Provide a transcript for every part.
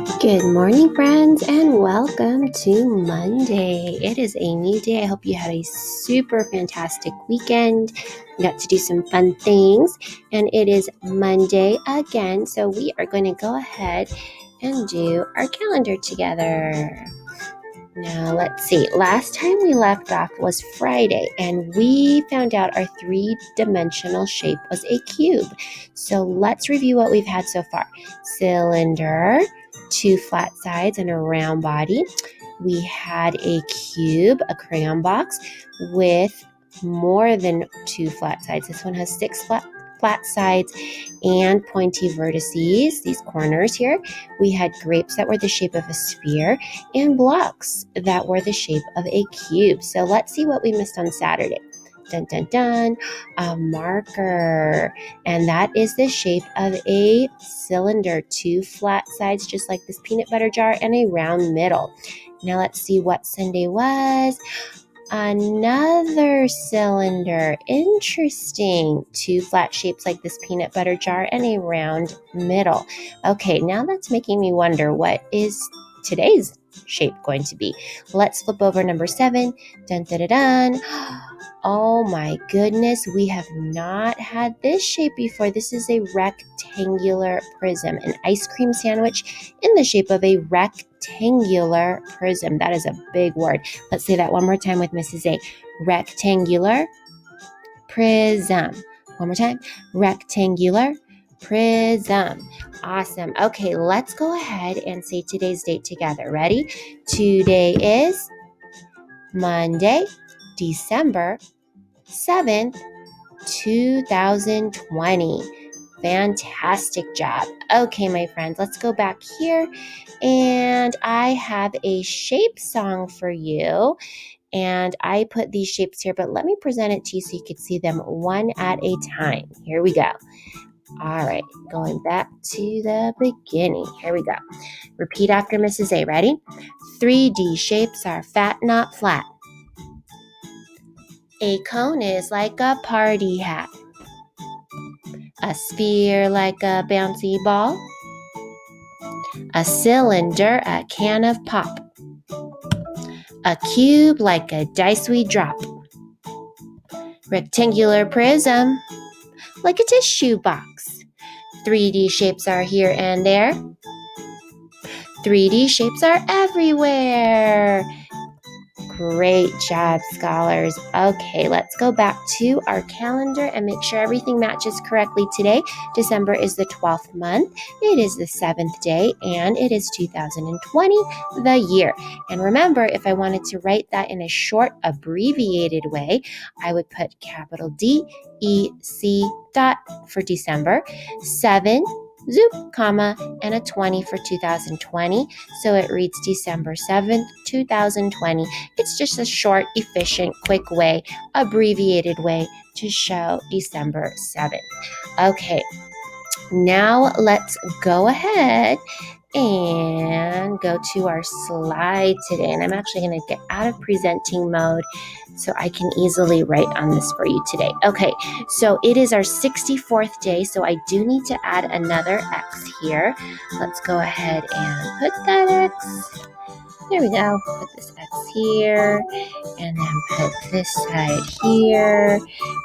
Good morning, friends, and welcome to Monday. It is a new day. I hope you had a super fantastic weekend. You got to do some fun things, and it is Monday again. So we are going to go ahead and do our calendar together. Now, let's see. Last time we left off was Friday, and we found out our three-dimensional shape was a cube. So let's review what we've had so far. Cylinder, two flat sides, and a round body. We had a cube, a crayon box, with more than two flat sides. This one has six flat sides and pointy vertices, these corners here. We had grapes that were the shape of a sphere and blocks that were the shape of a cube. So let's see what we missed on Saturday. Dun, dun, dun, a marker. And that is the shape of a cylinder, two flat sides, just like this peanut butter jar, and a round middle. Now let's see what Sunday was. Another cylinder. Interesting. Two flat shapes like this peanut butter jar and a round middle. Okay, now that's making me wonder, what is today's shape going to be? Let's flip over number 7. Dun, dun, dun, dun. Oh my goodness, we have not had this shape before. This is a rectangular prism, an ice cream sandwich in the shape of a rectangular prism. That is a big word. Let's say that one more time with Mrs. A. Rectangular prism. One more time. Rectangular prism. Awesome. Okay, let's go ahead and say today's date together. Ready? Today is Monday, December 7th, 2020. Fantastic job. Okay, my friends, let's go back here. And I have a shape song for you. And I put these shapes here, but let me present it to you so you can see them one at a time. Here we go. All right, going back to the beginning. Here we go. Repeat after Mrs. A. Ready? 3D shapes are fat, not flat. A cone is like a party hat. A sphere like a bouncy ball. A cylinder, a can of pop. A cube like a dice we drop. Rectangular prism like a tissue box. 3D shapes are here and there. 3D shapes are everywhere. Great job, scholars. Okay, let's go back to our calendar and make sure everything matches correctly today. December is the 12th month. It is the 7th day, and it is 2020, the year. And remember, if I wanted to write that in a short, abbreviated way, I would put capital D-E-C dot for December, 7, zoop, comma, and a 20 for 2020. So it reads December 7th, 2020. It's just a short, efficient, quick way, abbreviated way to show December 7th. Okay, now let's go ahead and go to our slide today. And I'm actually going to get out of presenting mode so I can easily write on this for you today. Okay, so it is our 64th day, so I do need to add another X here. Let's go ahead and put that X. There we go. Put this X here, and then put this side here,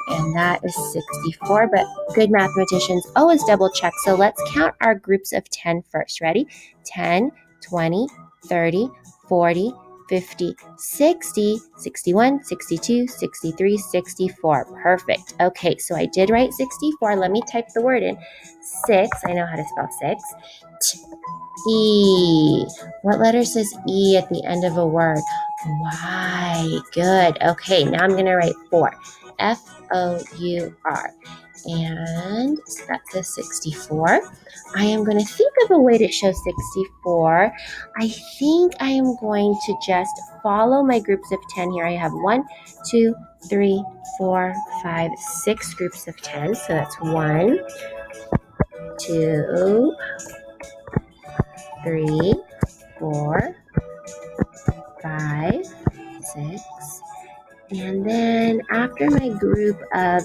and that is 64. But good mathematicians always double check. So let's count our groups of 10 first. Ready? 10, 20, 30, 40, 50, 60, 61, 62, 63, 64. Perfect. Okay, so I did write 64. Let me type the word in. 6. I know how to spell 6. E. What letter says E at the end of a word? Y. Good. Okay, now I'm going to write 4. F-O-U-R. And so that's a 64. I am going to think of a way to show 64. I think I am going to just follow my groups of 10 here. I have 1, 2, 3, 4, 5, 6 groups of 10. So that's 1, 2, 3, 4, 5, 6, and then after my group of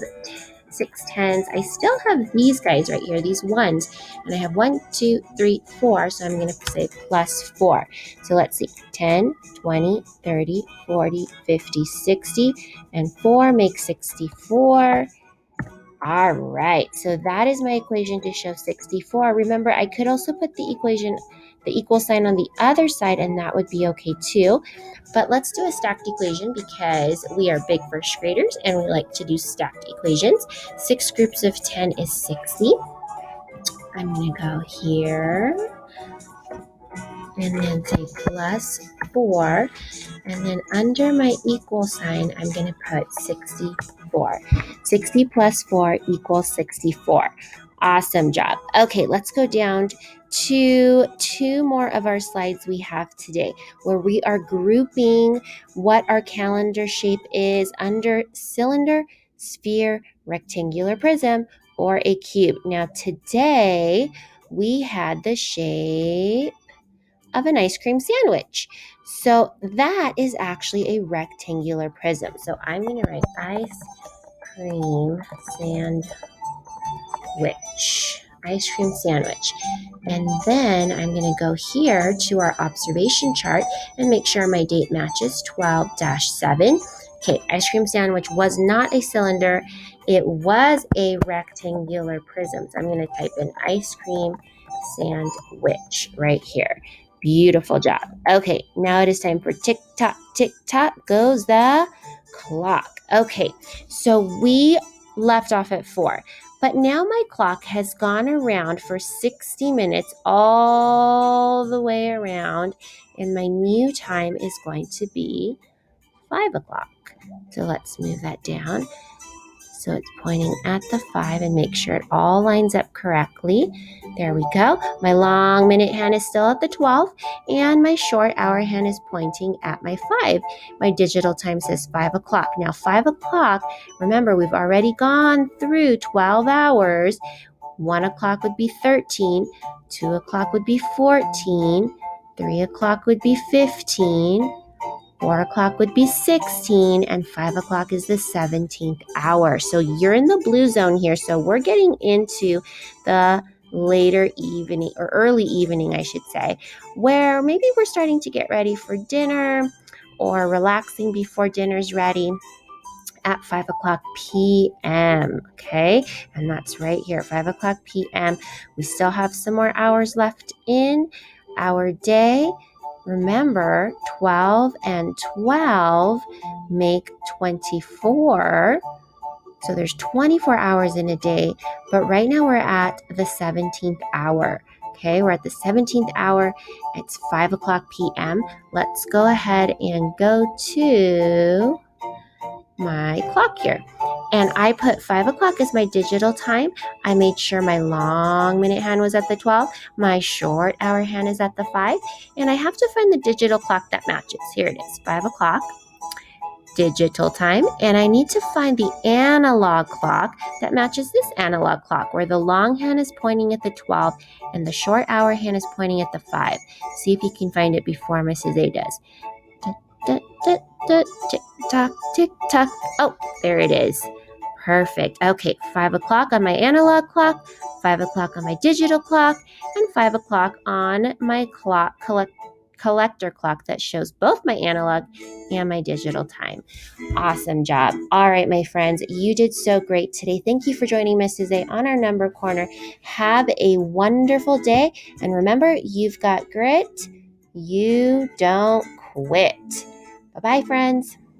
6 tens. I still have these guys right here, these ones. And I have 1, 2, 3, 4. So I'm going to say plus 4. So let's see. 10, 20, 30, 40, 50, 60. And 4 makes 64. All right, so that is my equation to show 64. Remember, I could also put the equal sign on the other side, and that would be okay too. But let's do a stacked equation because we are big first graders and we like to do stacked equations. 6 groups of 10 is 60. I'm going to go here and then say plus 4. And then under my equal sign, I'm going to put 64. 60 plus 4 equals 64. Awesome job. Okay, let's go down to 2 more of our slides we have today where we are grouping what our calendar shape is under cylinder, sphere, rectangular prism, or a cube. Now today we had the shape of an ice cream sandwich. So that is actually a rectangular prism. So I'm going to write ice cream sandwich. Ice cream sandwich. And then I'm going to go here to our observation chart and make sure my date matches 12-7. Okay, ice cream sandwich was not a cylinder. It was a rectangular prism. So I'm going to type in ice cream sandwich right here. Beautiful job. Okay, now it is time for tick tock goes the clock. Okay, so we left off at 4. But now my clock has gone around for 60 minutes all the way around, and my new time is going to be 5 o'clock. So let's move that down. So it's pointing at the 5 and make sure it all lines up correctly. There we go. My long minute hand is still at the 12 and my short hour hand is pointing at my 5. My digital time says 5 o'clock. Now 5 o'clock, remember we've already gone through 12 hours. 1 o'clock would be 13, 2 o'clock would be 14, 3 o'clock would be 15, 4 o'clock would be 16, and 5 o'clock is the 17th hour. So you're in the blue zone here. So we're getting into the later evening, or early evening, I should say, where maybe we're starting to get ready for dinner or relaxing before dinner's ready at 5 o'clock p.m., okay? And that's right here, 5 o'clock p.m. We still have some more hours left in our day. Remember, 12 and 12 make 24. So there's 24 hours in a day, but right now we're at the 17th hour. Okay, we're at the 17th hour. It's 5 o'clock p.m. Let's go ahead and go to my clock here. And I put 5 o'clock as my digital time. I made sure my long minute hand was at the 12. My short hour hand is at the 5. And I have to find the digital clock that matches. Here it is, 5 o'clock, digital time. And I need to find the analog clock that matches this analog clock, where the long hand is pointing at the 12 and the short hour hand is pointing at the 5. See if you can find it before Mrs. A does. Tick tock, tick tock. Oh, there it is. Perfect. Okay, 5 o'clock on my analog clock, 5 o'clock on my digital clock, and 5 o'clock on my clock collector clock that shows both my analog and my digital time. Awesome job. All right, my friends, you did so great today. Thank you for joining Mrs. A on our number corner. Have a wonderful day. And remember, you've got grit. You don't quit. Bye-bye, friends.